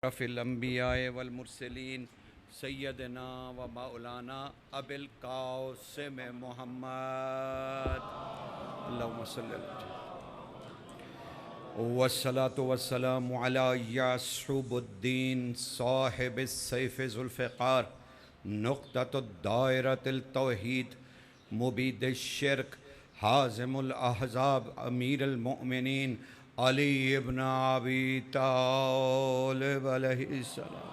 اشرف الانبیاء والمرسلین سیدنا و مولانا ابی القاسم محمد اللہم صلی اللہ والصلاة والسلام علی یعصب الدین صاحب السیف ذو الفقار نقطۃ الدائرۃ التوحید مبید الشرک حازم الاحزاب امیر المؤمنین علی ابن ابی طالب علیہ السلام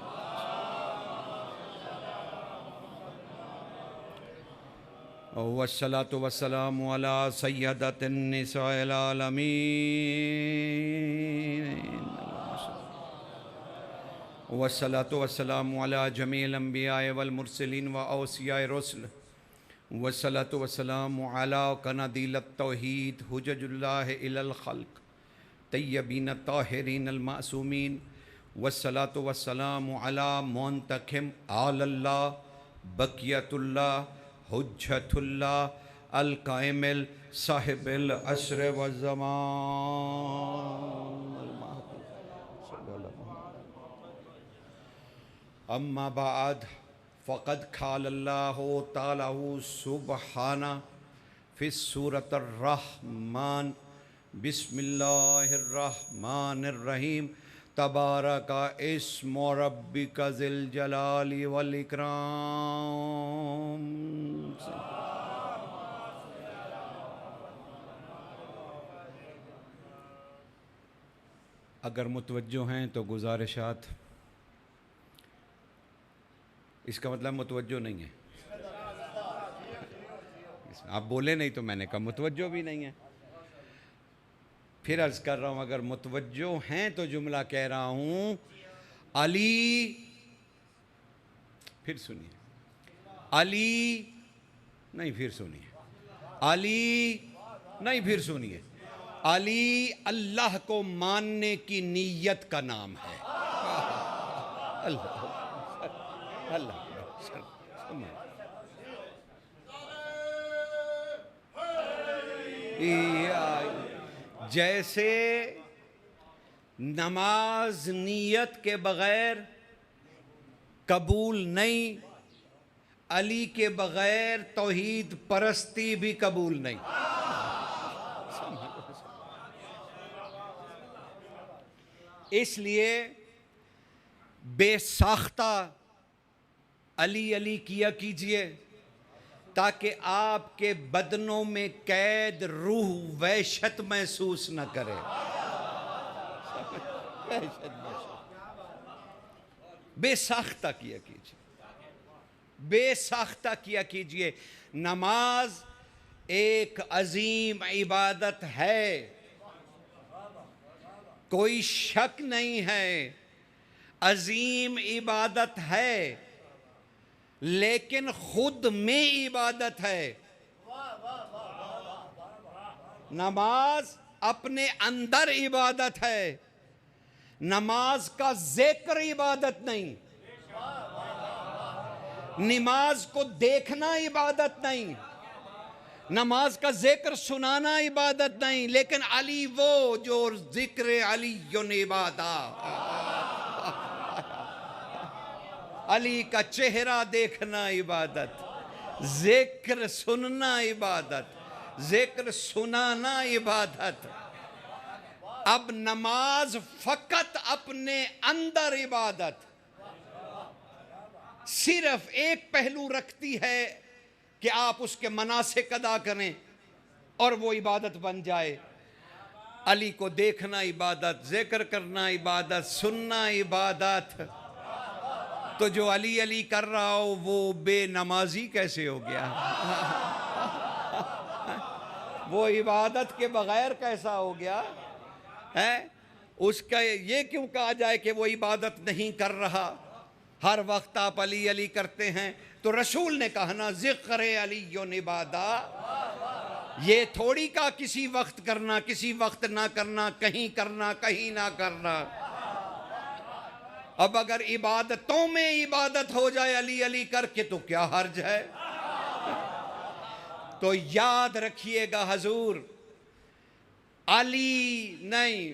والصلاة والسلام علی سیدۃ النساء العالمین والصلاة والسلام علی جمیع الانبیاء والمرسلین و اوصیاء الرسل والصلاة والسلام علی قنادیل التوحید حجج اللہ الی الخلق طیبین الطاہرین المعصومین والصلاة والسلام علی منتقم آل اللہ بقیت اللہ حجت اللہ القائم صاحب العصر والزمان اما بعد فقد قال اللہ تعالی سبحانہ فی سورۃ الرحمن بسم اللہ الرحمن الرحیم تبارک اسم ربک ذی الجلال والاکرام. اگر متوجہ ہیں تو گزارشات، اس کا مطلب متوجہ نہیں ہے. آپ بولے نہیں تو میں نے کہا متوجہ بھی نہیں ہے. پھر عرض کر رہا ہوں اگر متوجہ ہیں تو جملہ کہہ رہا ہوں علی، پھر سنیے علی نہیں، پھر سنیے علی نہیں، پھر سنیے علی اللہ کو ماننے کی نیت کا نام ہے. اللہ اللہ جیسے نماز نیت کے بغیر قبول نہیں، علی کے بغیر توحید پرستی بھی قبول نہیں. اس لیے بے ساختہ علی علی کیا کیجئے تاکہ آپ کے بدنوں میں قید روح وحشت محسوس نہ کرے. بے ساختہ کیا کیجئے، بے ساختہ کیا کیجئے. نماز ایک عظیم عبادت ہے، کوئی شک نہیں ہے، عظیم عبادت ہے، لیکن خود میں عبادت ہے. نماز اپنے اندر عبادت ہے، نماز کا ذکر عبادت نہیں، نماز کو دیکھنا عبادت نہیں، نماز کا ذکر سنانا عبادت نہیں. لیکن علی وہ جو ذکر علی عبادت، علی کا چہرہ دیکھنا عبادت، ذکر سننا عبادت، ذکر سنانا عبادت. اب نماز فقط اپنے اندر عبادت صرف ایک پہلو رکھتی ہے کہ آپ اس کے مناسک ادا کریں اور وہ عبادت بن جائے. علی کو دیکھنا عبادت، ذکر کرنا عبادت، سننا عبادت. تو جو علی علی کر رہا ہو وہ بے نمازی کیسے ہو گیا؟ وہ عبادت کے بغیر کیسا ہو گیا ہے؟ اس کا یہ کیوں کہا جائے کہ وہ عبادت نہیں کر رہا؟ ہر وقت آپ علی علی کرتے ہیں تو رسول نے کہا نا ذکر علی عبادت. یہ تھوڑی کا کسی وقت کرنا، کسی وقت نہ کرنا، کہیں کرنا، کہیں نہ کرنا. اب اگر عبادتوں میں عبادت ہو جائے علی علی کر کے تو کیا حرج ہے؟ تو یاد رکھیے گا حضور، علی نہیں،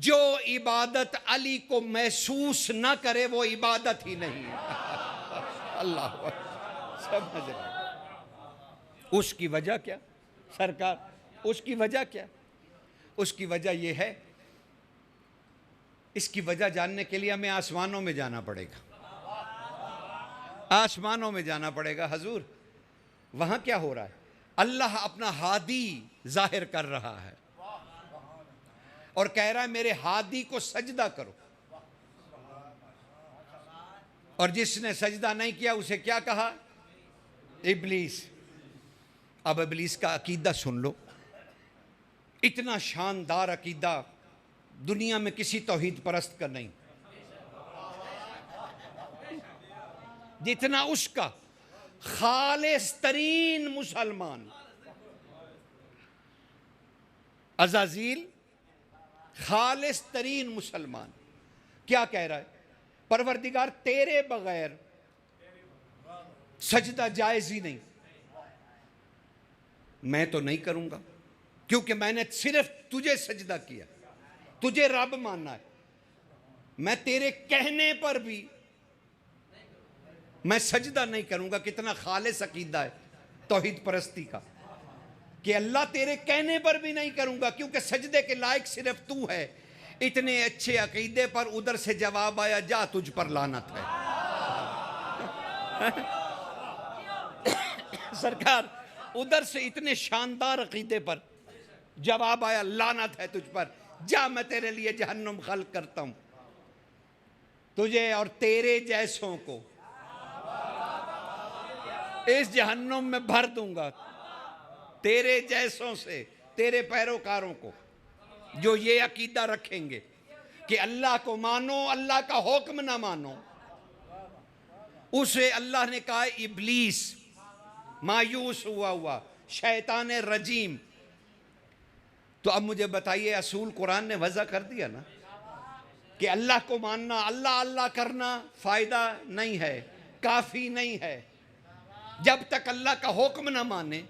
جو عبادت علی کو محسوس نہ کرے وہ عبادت ہی نہیں ہے۔ اللہ سمجھ رہے؟ اس کی وجہ کیا سرکار؟ اس کی وجہ کیا؟ اس کی وجہ یہ ہے، اس کی وجہ جاننے کے لیے ہمیں آسمانوں میں جانا پڑے گا، آسمانوں میں جانا پڑے گا۔ حضور وہاں کیا ہو رہا ہے؟ اللہ اپنا ہادی ظاہر کر رہا ہے اور کہہ رہا ہے میرے ہادی کو سجدہ کرو، اور جس نے سجدہ نہیں کیا اسے کیا کہا؟ ابلیس۔ اب ابلیس کا عقیدہ سن لو، اتنا شاندار عقیدہ دنیا میں کسی توحید پرست کا نہیں جتنا اس کا۔ خالص ترین مسلمان عزازیل، خالص ترین مسلمان کیا کہہ رہا ہے؟ پروردگار تیرے بغیر سجدہ جائز ہی نہیں، میں تو نہیں کروں گا کیونکہ میں نے صرف تجھے سجدہ کیا، تجھے رب ماننا ہے، میں تیرے کہنے پر بھی میں سجدہ نہیں کروں گا۔ کتنا خالص عقیدہ ہے توحید پرستی کا کہ اللہ تیرے کہنے پر بھی نہیں کروں گا کیونکہ سجدے کے لائق صرف تو ہے۔ اتنے اچھے عقیدے پر ادھر سے جواب آیا جا تجھ پر لعنت ہے۔ سرکار ادھر سے اتنے شاندار عقیدے پر جواب آیا لعنت ہے تجھ پر، جا میں تیرے لیے جہنم خلق کرتا ہوں، تجھے اور تیرے جیسوں کو اس جہنم میں بھر دوں گا، تیرے جیسوں سے، تیرے پیروکاروں کو جو یہ عقیدہ رکھیں گے کہ اللہ کو مانو، اللہ کا حکم نہ مانو۔ اسے اللہ نے کہا ابلیس، مایوس ہوا شیطان رجیم۔ تو اب مجھے بتائیے، اصول قرآن نے وضع کر دیا نا کہ اللہ کو ماننا، اللہ اللہ کرنا فائدہ نہیں ہے، کافی نہیں ہے۔ جب تک اللہ کا حکم نہ مانے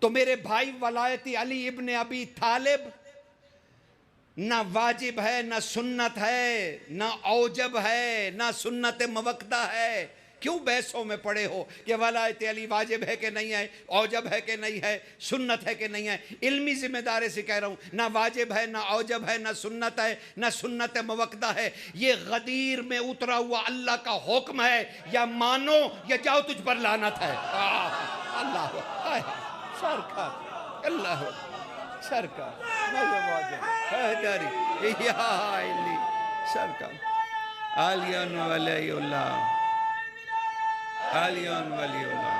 تو میرے بھائی ولایت علی ابن ابی طالب نہ واجب ہے، نہ سنت ہے، نہ اوجب ہے، نہ سنت موقدہ ہے۔ کیوں بحثوں میں پڑے ہو کہ ولایت علی واجب ہے کہ نہیں ہے، اوجب ہے کہ نہیں ہے، سنت ہے کہ نہیں ہے؟ علمی ذمہ داری سے کہہ رہا ہوں، نہ واجب ہے، نہ اوجب ہے، نہ سنت ہے، نہ سنت موقدہ ہے۔ یہ غدیر میں اترا ہوا اللہ کا حکم ہے، یا مانو یا جاؤ تجھ پر لعنت ہے۔ اللہ سرکار، اللہ سرکار یا علی سرکار علیان ولی اللہ، علیان ولی اللہ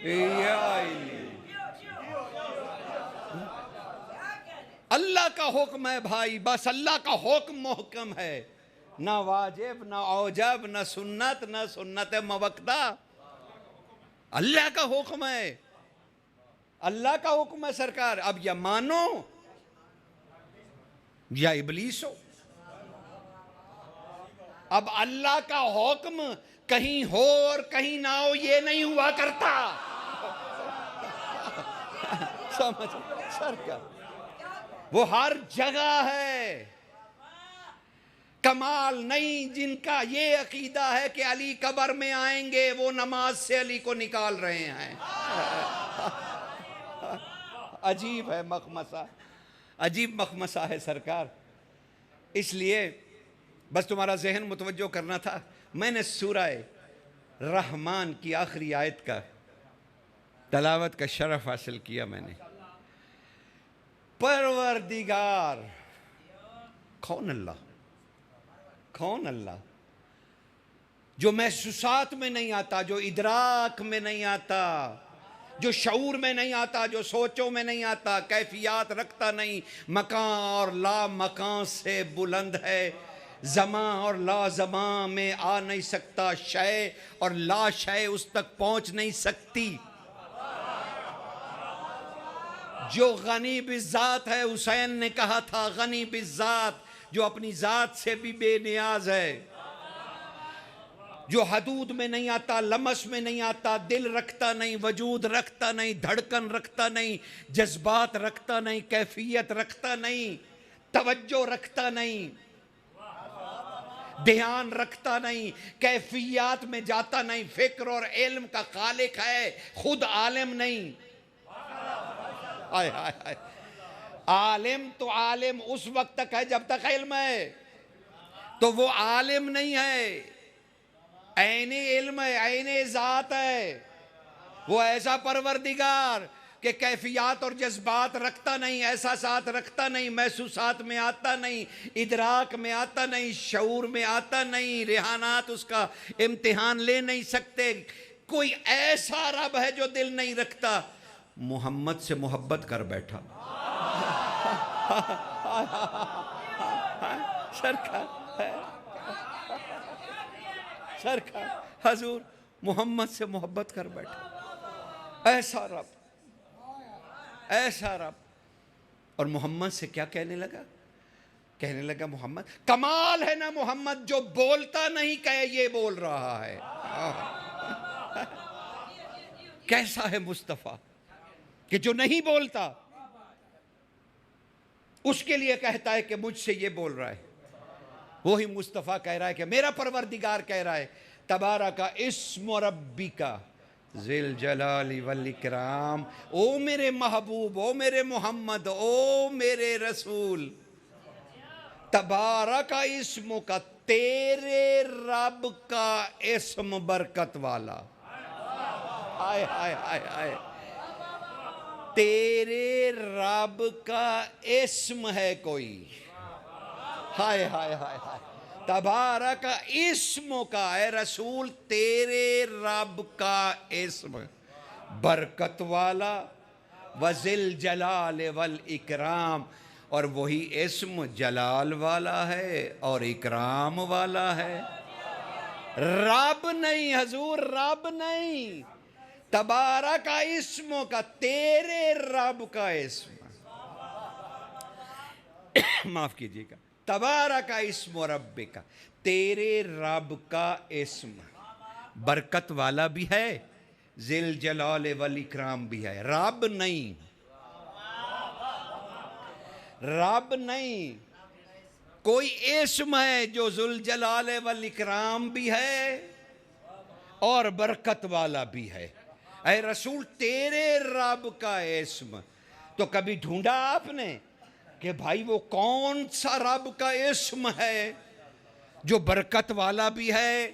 یا علی۔ اللہ کا حکم ہے بھائی، بس اللہ کا حکم محکم ہے، نہ واجب، نہ اوجب، نہ سنت، نہ سنت موقدہ۔ اللہ کا حکم ہے، اللہ کا حکم ہے سرکار۔ اب یا مانو یا ابلیس ہو۔ اب اللہ کا حکم کہیں ہو اور کہیں نہ ہو یہ نہیں ہوا کرتا، سمجھ سرکار، وہ ہر جگہ ہے۔ کمال نہیں جن کا یہ عقیدہ ہے کہ علی قبر میں آئیں گے، وہ نماز سے علی کو نکال رہے ہیں۔ عجیب ہے مخمصہ، عجیب مخمصہ ہے سرکار۔ اس لیے بس تمہارا ذہن متوجہ کرنا تھا۔ میں نے سورہ رحمان کی آخری آیت کا تلاوت کا شرف حاصل کیا۔ میں نے پروردگار، کون اللہ؟ کون اللہ جو محسوسات میں نہیں آتا، جو ادراک میں نہیں آتا، جو شعور میں نہیں آتا، جو سوچوں میں نہیں آتا، کیفیات رکھتا نہیں، مکان اور لا مکان سے بلند ہے، زمان اور لا زمان میں آ نہیں سکتا، شے اور لا شے اس تک پہنچ نہیں سکتی، جو غنی بالذات ہے۔ حسین نے کہا تھا غنی بالذات، جو اپنی ذات سے بھی بے نیاز ہے، جو حدود میں نہیں آتا، لمس میں نہیں آتا، دل رکھتا نہیں، وجود رکھتا نہیں، دھڑکن رکھتا نہیں، جذبات رکھتا نہیں، کیفیت رکھتا نہیں، توجہ رکھتا نہیں، دھیان رکھتا نہیں، کیفیات میں جاتا نہیں، فکر اور علم کا خالق ہے، خود عالم نہیں۔ عالم تو عالم اس وقت تک ہے جب تک علم ہے، تو وہ عالم نہیں ہے، عین علم ہے، عین ذات ہے۔ وہ ایسا پروردگار کہ کیفیات اور جذبات رکھتا نہیں، احساسات رکھتا نہیں، محسوسات میں آتا نہیں، ادراک میں آتا نہیں، شعور میں آتا نہیں، ریحانات اس کا امتحان لے نہیں سکتے۔ کوئی ایسا رب ہے جو دل نہیں رکھتا، محمد سے محبت کر بیٹھا۔ سرکار حضور محمد سے محبت کر بیٹھا، ایسا رب، ایسا رب۔ اور محمد سے کیا کہنے لگا؟ کہنے لگا محمد، کمال ہے نا محمد جو بولتا نہیں کہ یہ بول رہا ہے۔ کیسا ہے مصطفیٰ کہ جو نہیں بولتا اس کے لیے کہتا ہے کہ مجھ سے یہ بول رہا ہے۔ وہی مصطفیٰ کہہ رہا ہے کہ میرا پروردگار کہہ رہا ہے، تبارک اسم ربک ذی الجلال والاکرام۔ او میرے محبوب، او میرے محمد، او میرے رسول، تبارک اسم کا، تیرے رب کا اسم برکت والا۔ ہائے ہائے ہائے ہائے، تیرے رب کا اسم ہے کوئی، ہائے ہائے ہائے ہائے، تبارک اسم کا، اے رسول تیرے رب کا اسم برکت والا، وذی الجلال والاکرام، اور وہی اسم جلال والا ہے اور اکرام والا ہے۔ رب نہیں حضور، رب نہیں، تبارک اسم کا، تیرے رب کا اسم، معاف کیجیے گا، تبارک اسم ربک، تیرے رب کا اسم برکت والا بھی ہے، ذی الجلال والاکرام بھی ہے۔ رب نہیں، رب نہیں، کوئی اسم ہے جو ذو الجلال والاکرام بھی ہے اور برکت والا بھی ہے۔ اے رسول تیرے رب کا اسم، تو کبھی ڈھونڈا آپ نے کہ بھائی وہ کون سا رب کا اسم ہے جو برکت والا بھی ہے،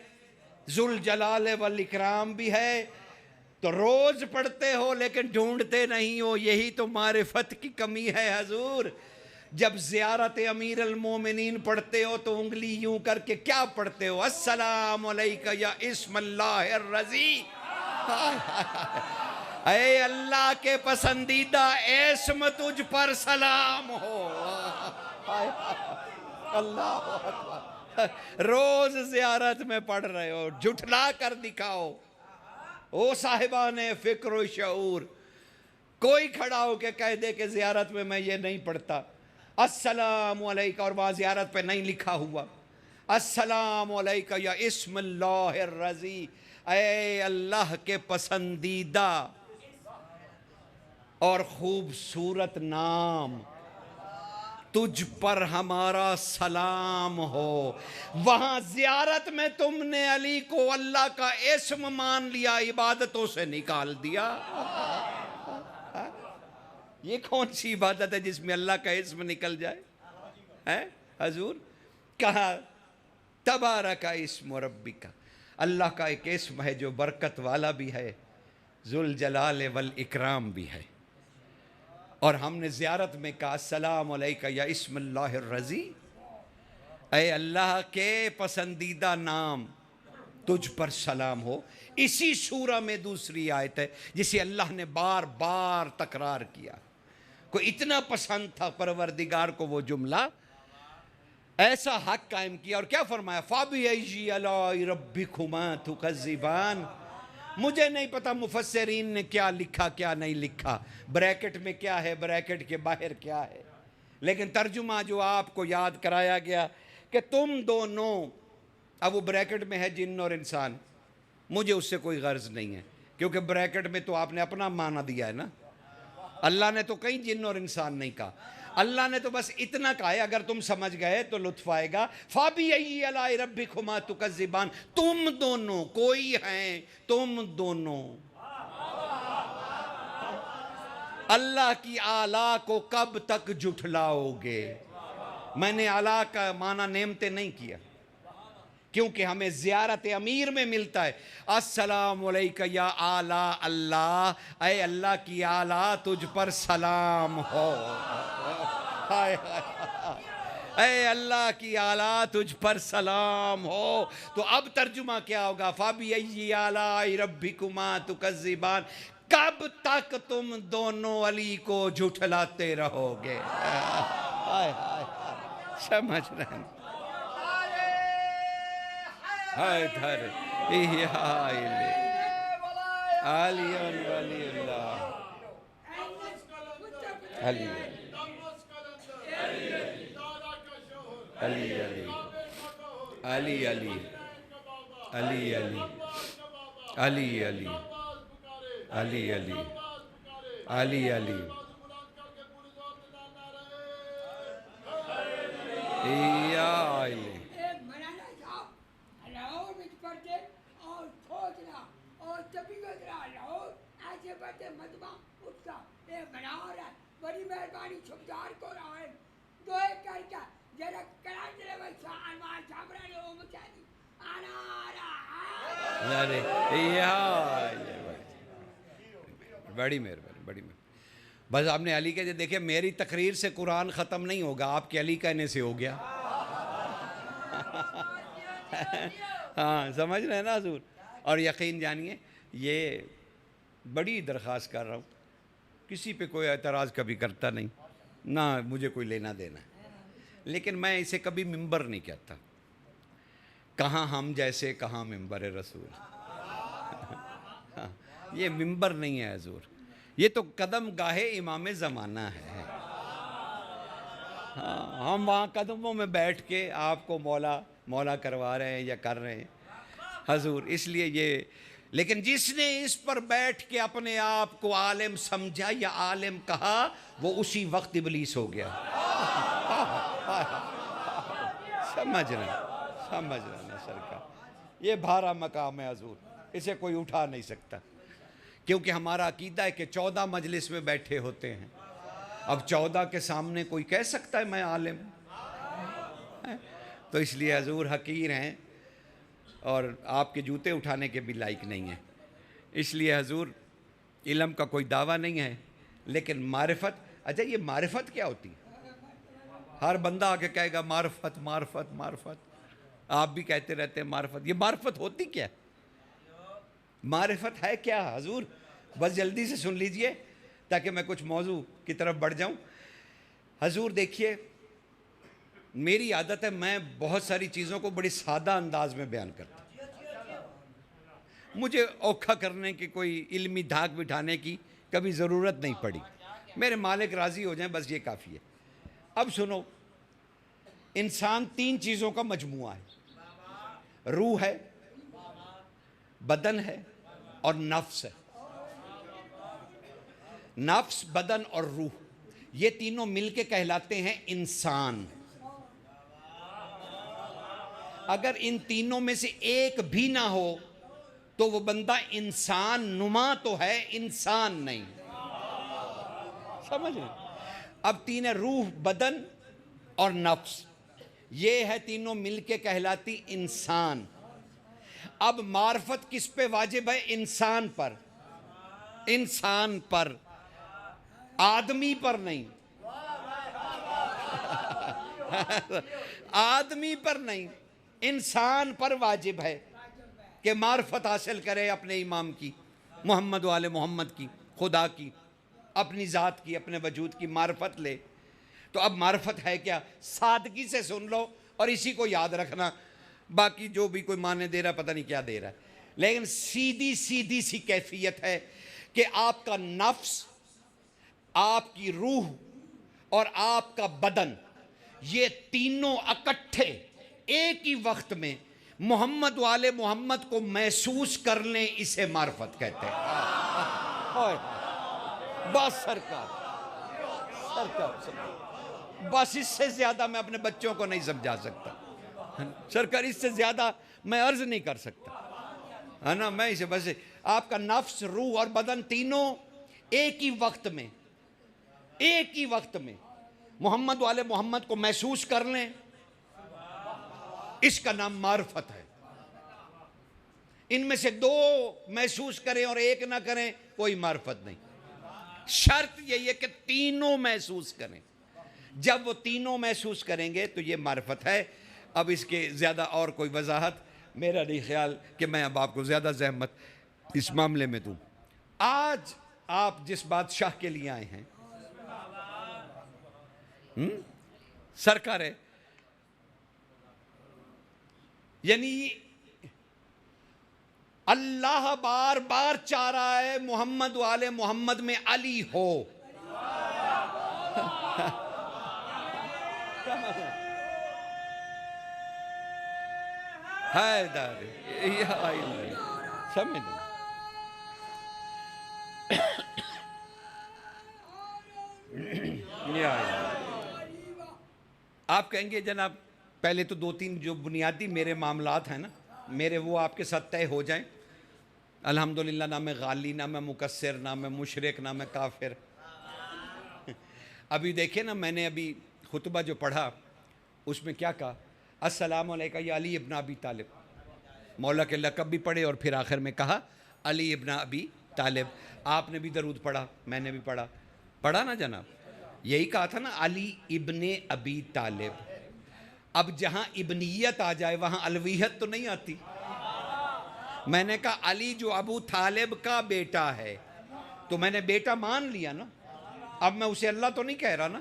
ذو الجلال والاکرام بھی ہے؟ تو روز پڑھتے ہو لیکن ڈھونڈتے نہیں ہو، یہی تو معرفت کی کمی ہے حضور۔ جب زیارت امیر المومنین پڑھتے ہو تو انگلی یوں کر کے کیا پڑھتے ہو؟ السلام علیکہ یا اسم اللہ الرضی۔ اے اللہ کے پسندیدہ اسم تجھ پر سلام ہو۔ اللہ اکبر، روز زیارت میں پڑھ رہے ہو، جھٹلا کر دکھاؤ۔ او صاحبان فکر و شعور، کوئی کھڑا ہو کے کہہ دے کہ زیارت میں یہ نہیں پڑھتا، السلام علیکہ، اور وہاں زیارت پہ نہیں لکھا ہوا السلام علیکہ یا اسم اللہ الرضی، اے اللہ کے پسندیدہ اور خوبصورت نام، تجھ پر ہمارا سلام ہو۔ وہاں زیارت میں تم نے علی کو اللہ کا اسم مان لیا، عبادتوں سے نکال دیا۔ یہ کون سی عبادت ہے جس میں اللہ کا اسم نکل جائے؟ حضور کہا تبارک اسم ربک، اللہ کا ایک اسم ہے جو برکت والا بھی ہے، ذو الجلال والاکرام بھی ہے۔ اور ہم نے زیارت میں کہا السلام علیکہ یا اسم اللہ الرضی، اے اللہ کے پسندیدہ نام، تجھ پر سلام ہو۔ اسی سورہ میں دوسری آیت ہے جسے اللہ نے بار بار تکرار کیا، کوئی اتنا پسند تھا پروردگار کو وہ جملہ، ایسا حق قائم کیا اور کیا فرمایا؟ فَبِأَيِّ آلَاءِ رَبِّكُمَا تُكَذِّبَانِ۔ مجھے نہیں پتا مفسرین نے کیا لکھا کیا نہیں لکھا، بریکٹ میں کیا ہے، بریکٹ کے باہر کیا ہے، لیکن ترجمہ جو آپ کو یاد کرایا گیا کہ تم دونوں، اب وہ بریکٹ میں ہے جن اور انسان، مجھے اس سے کوئی غرض نہیں ہے، کیونکہ بریکٹ میں تو آپ نے اپنا معنی دیا ہے نا، اللہ نے تو کہیں جن اور انسان نہیں کہا۔ اللہ نے تو بس اتنا کہا ہے، اگر تم سمجھ گئے تو لطف آئے گا. فَبِأَيِّ آلَاءِ رَبِّكُمَا تُكَذِّبَانِ، تم دونوں کوئی ہیں، تم دونوں. اللہ کی آلہ کو کب تک جھٹلاؤ گے؟ میں نے آلہ کا معنی نعمتیں نہیں کیا، کیونکہ ہمیں زیارت امیر میں ملتا ہے. السلام علیکہ یا آلہ اللہ، اے اللہ کی آلہ تجھ پر سلام ہو. اے اللہ کی آلہ تجھ پر سلام ہو. تو اب ترجمہ کیا ہوگا؟ فَبِأَيِّ آلَاءِ رَبِّكُمَا تُكَذِّبَانِ، کب تک تم دونوں علی کو جھٹلاتے رہو گے؟ سمجھ رہے ہیں؟ حیدر علی ولی اللہ، علی علی علی علی علی علی علی علی علی علی علی علی یا علی. بڑی مہربانی چھپدار کو رہے دو ایک کر کے جرا کران دے وچا انوار جابرانی او مچانی انا رہا. ارے یا بڑی مہربانی، بڑی مہربانی. بس آپ نے علی کے دیکھیں، میری تقریر سے قرآن ختم نہیں ہوگا، آپ کے علی کہنے سے ہو گیا. ہاں سمجھ رہے ہیں نا حضور؟ اور یقین جانیے، یہ بڑی درخواست کر رہا ہوں، کسی پہ کوئی اعتراض کبھی کرتا نہیں، نہ مجھے کوئی لینا دینا ہے، لیکن میں اسے کبھی ممبر نہیں کہتا. کہاں ہم جیسے، کہاں ممبر رسول. یہ ممبر نہیں ہے حضور، یہ تو قدم گاہ امام زمانہ ہے. ہم وہاں قدموں میں بیٹھ کے آپ کو مولا مولا کروا رہے ہیں یا کر رہے ہیں حضور. اس لیے یہ، لیکن جس نے اس پر بیٹھ کے اپنے آپ کو عالم سمجھا یا عالم کہا، وہ اسی وقت ابلیس ہو گیا. سمجھ رہے ہیں سرکار؟ یہ بھارا مقام ہے حضور، اسے کوئی اٹھا نہیں سکتا، کیونکہ ہمارا عقیدہ ہے کہ 14 مجلس میں بیٹھے ہوتے ہیں. اب 14 کے سامنے کوئی کہہ سکتا ہے میں عالم؟ تو اس لیے حضور حقیر ہیں اور آپ کے جوتے اٹھانے کے بھی لائق نہیں ہیں. اس لیے حضور علم کا کوئی دعویٰ نہیں ہے، لیکن معرفت. اچھا یہ معرفت کیا ہوتی ہے؟ ہر بندہ آ کے کہے گا معرفت معرفت معرفت، آپ بھی کہتے رہتے ہیں معرفت. یہ معرفت ہوتی کیا ہے؟ معرفت ہے کیا حضور؟ بس جلدی سے سن لیجئے تاکہ میں کچھ موضوع کی طرف بڑھ جاؤں. حضور دیکھیے، میری عادت ہے میں بہت ساری چیزوں کو بڑی سادہ انداز میں بیان کرتا ہوں. مجھے اوکھا کرنے کی، کوئی علمی دھاک بٹھانے کی کبھی ضرورت نہیں پڑی. میرے مالک راضی ہو جائیں بس یہ کافی ہے. اب سنو، انسان 3 چیزوں کا مجموعہ ہے: روح ہے، بدن ہے اور نفس ہے. نفس، بدن اور روح، یہ تینوں مل کے کہلاتے ہیں انسان. اگر ان تینوں میں سے ایک بھی نہ ہو تو وہ بندہ انسان نما تو ہے، انسان نہیں. سمجھ رہے؟ اب 3 ہے: روح، بدن اور نفس. یہ ہے تینوں مل کے کہلاتی انسان. اب معرفت کس پہ واجب ہے؟ انسان پر. انسان پر، آدمی پر نہیں. آدمی پر نہیں، انسان پر واجب ہے کہ معرفت حاصل کرے اپنے امام کی، محمد و آل محمد کی، خدا کی، اپنی ذات کی، اپنے وجود کی معرفت لے. تو اب معرفت ہے کیا؟ سادگی سے سن لو اور اسی کو یاد رکھنا، باقی جو بھی کوئی معنی دے رہا پتہ نہیں کیا دے رہا ہے. لیکن سیدھی سی کیفیت ہے کہ آپ کا نفس، آپ کی روح اور آپ کا بدن، یہ تینوں اکٹھے ایک ہی وقت میں محمد و آل محمد کو محسوس کر لیں، اسے معرفت کہتے ہیں. بس سرکار بس اس سے زیادہ میں اپنے بچوں کو نہیں سمجھا سکتا سرکار، اس سے زیادہ میں عرض نہیں کر سکتا ہے نا. میں اسے بس آپ کا نفس، روح اور بدن تینوں ایک ہی وقت میں محمد والے محمد کو محسوس کر لیں، اس کا نام معرفت ہے. ان میں سے دو محسوس کریں اور ایک نہ کریں، کوئی معرفت نہیں. شرط یہی ہے کہ تینوں محسوس کریں. جب وہ تینوں محسوس کریں گے تو یہ معرفت ہے. اب اس کے زیادہ اور کوئی وضاحت میرا نہیں خیال کہ میں اب آپ کو زیادہ زحمت اس معاملے میں دوں. آج آپ جس بادشاہ کے لیے آئے ہیں سرکار ہے، یعنی اللہ بار بار چاہ رہا ہے محمد والے محمد میں علی ہو. حیدر سمجھ آپ کہیں گے جناب پہلے تو دو تین جو بنیادی میرے معاملات ہیں نا میرے، وہ آپ کے ساتھ طے ہو جائیں. الحمدللہ نہ میں غالی، نہ میں مکسر، نہ میں مشرک، نہ میں کافر. ابھی دیکھیں نا، میں نے ابھی خطبہ جو پڑھا اس میں کیا کہا؟ السلام علیکہ یا علی ابن ابی طالب. مولا کے لقب بھی پڑھے اور پھر آخر میں کہا علی ابن ابی طالب. آپ نے بھی درود پڑھا، میں نے بھی پڑھا نا جناب. یہی کہا تھا نا علی ابن ابی طالب. اب جہاں ابنیت آ جائے وہاں الویت تو نہیں آتی. میں نے کہا علی جو ابو طالب کا بیٹا ہے، تو میں نے بیٹا مان لیا نا. اب میں اسے اللہ تو نہیں کہہ رہا نا،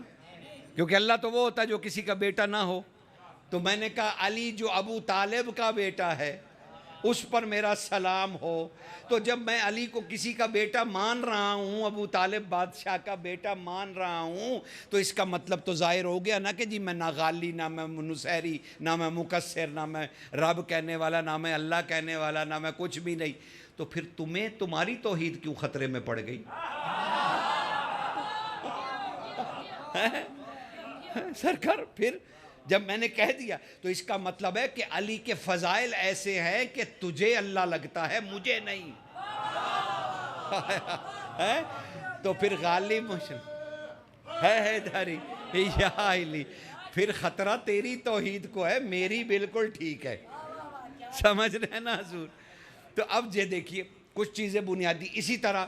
کیونکہ اللہ تو وہ ہوتا ہے جو کسی کا بیٹا نہ ہو. تو میں نے کہا علی جو ابو طالب کا بیٹا ہے اس پر میرا سلام ہو. تو جب میں علی کو کسی کا بیٹا مان رہا ہوں، ابو طالب بادشاہ کا بیٹا مان رہا ہوں، تو اس کا مطلب تو ظاہر ہو گیا نا کہ جی میں نہ غالی، نہ میں نصیری، نہ میں مکسر، نہ میں رب کہنے والا، نہ میں اللہ کہنے والا، نہ میں کچھ بھی نہیں. تو پھر تمہاری توحید کیوں خطرے میں پڑ گئی؟ سرکار پھر جب میں نے کہہ دیا تو اس کا مطلب ہے کہ علی کے فضائل ایسے ہیں کہ تجھے اللہ لگتا ہے، مجھے نہیں. تو پھر غالب مشرک ہے داری یا علی، پھر خطرہ تیری توحید کو ہے، میری بالکل ٹھیک ہے. سمجھ رہے ہیں نا حضور؟ تو اب یہ دیکھیے کچھ چیزیں بنیادی. اسی طرح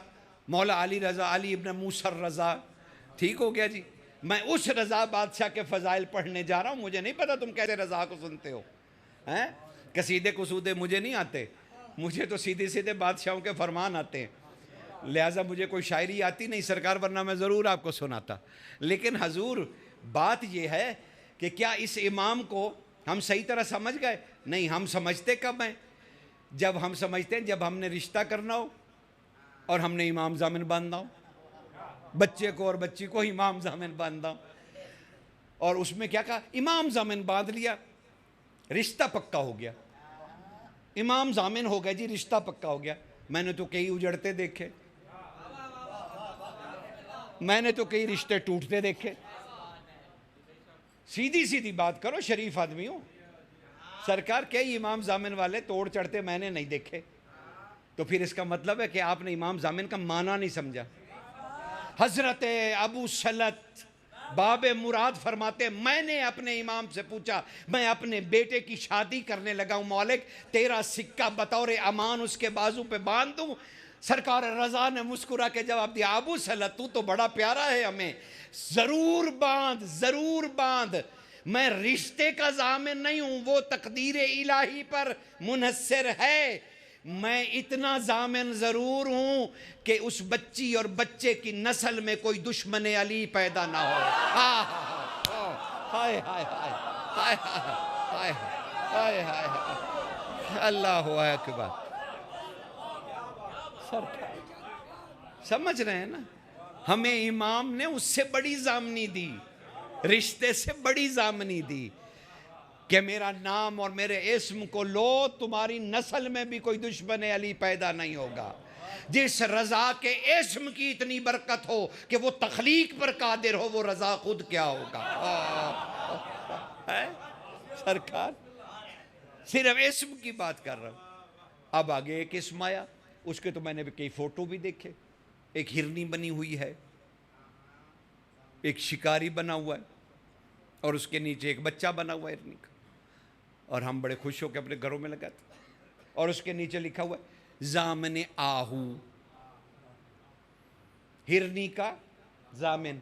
مولا علی رضا، علی ابن موسیٰ رضا، ٹھیک ہو گیا جی. میں اس رضا بادشاہ کے فضائل پڑھنے جا رہا ہوں. مجھے نہیں پتا تم کیسے رضا کو سنتے ہو، قصیدے قصودے مجھے نہیں آتے، مجھے تو سیدھے سیدھے بادشاہوں کے فرمان آتے ہیں. لہٰذا مجھے کوئی شاعری آتی نہیں سرکار، ورنہ میں ضرور آپ کو سناتا. لیکن حضور بات یہ ہے کہ کیا اس امام کو ہم صحیح طرح سمجھ گئے؟ نہیں. ہم سمجھتے کب ہیں؟ جب ہم سمجھتے ہیں جب ہم نے رشتہ کرنا ہو اور ہم نے امام ضامن باندھنا ہو، بچے کو اور بچی کو امام ضامن باندھا. اور اس میں کیا کہا؟ امام ضامن باندھ لیا، رشتہ پکا ہو گیا. امام ضامن ہو گیا جی، رشتہ پکا ہو گیا. میں نے تو کئی اجڑتے دیکھے، میں نے تو کئی رشتے ٹوٹتے دیکھے. سیدھی سیدھی بات کرو، شریف آدمی ہو. سرکار کئی امام ضامن والے توڑ چڑھتے میں نے نہیں دیکھے. تو پھر اس کا مطلب ہے کہ آپ نے امام ضامن کا معنی نہیں سمجھا. حضرت ابو سلط باب مراد فرماتے میں نے اپنے امام سے پوچھا، میں اپنے بیٹے کی شادی کرنے لگا ہوں مالک، تیرا سکہ بطور امان اس کے بازو پہ باندھ دوں؟ سرکار رضا نے مسکرا کے جواب دیا، ابو سلط تو بڑا پیارا ہے ہمیں، ضرور باندھ، ضرور باندھ. میں رشتے کا ضامن نہیں ہوں، وہ تقدیر الہی پر منحصر ہے. میں اتنا ضامن ضرور ہوں کہ اس بچی اور بچے کی نسل میں کوئی دشمن علی پیدا نہ ہو. ہائے ہائے ہائے ہائے ہائے ہائے، اللہ اکبر. سمجھ رہے ہیں نا؟ ہمیں امام نے اس سے بڑی ضامنی دی، رشتے سے بڑی ضامنی دی کہ میرا نام اور میرے اسم کو لو، تمہاری نسل میں بھی کوئی دشمن علی پیدا نہیں ہوگا. جس رضا کے اسم کی اتنی برکت ہو کہ وہ تخلیق پر قادر ہو، وہ رضا خود کیا ہوگا؟ سرکار صرف اسم کی بات کر رہا ہوں۔ اب آگے ایک اسم آیا، اس کے تو میں نے بھی کئی فوٹو بھی دیکھے، ایک ہرنی بنی ہوئی ہے، ایک شکاری بنا ہوا ہے، اور اس کے نیچے ایک بچہ بنا ہوا ہے ہرنی کا، اور ہم بڑے خوش ہو کے اپنے گھروں میں لگاتے، اور اس کے نیچے لکھا ہوا ہے ضامن آہو، ہرنی کا ضامن۔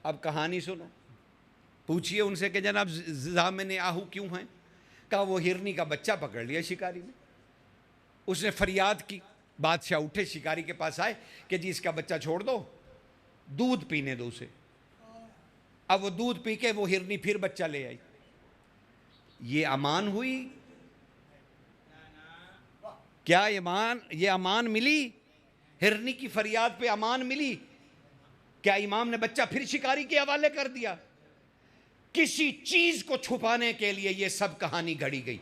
اب کہانی سنو، پوچھئے ان سے کہ جناب ضامن آہو کیوں ہیں؟ کہا وہ ہرنی کا بچہ پکڑ لیا شکاری نے، اس نے فریاد کی، بادشاہ اٹھے شکاری کے پاس آئے کہ جی اس کا بچہ چھوڑ دو، دودھ پینے دو اسے۔ اب وہ دودھ پی کے وہ ہرنی پھر بچہ لے آئی۔ یہ امان ہوئی؟ کیا یہ امان ملی؟ ہرنی کی فریاد پہ امان ملی؟ کیا امام نے بچہ پھر شکاری کے حوالے کر دیا؟ کسی چیز کو چھپانے کے لیے یہ سب کہانی گھڑی گئی،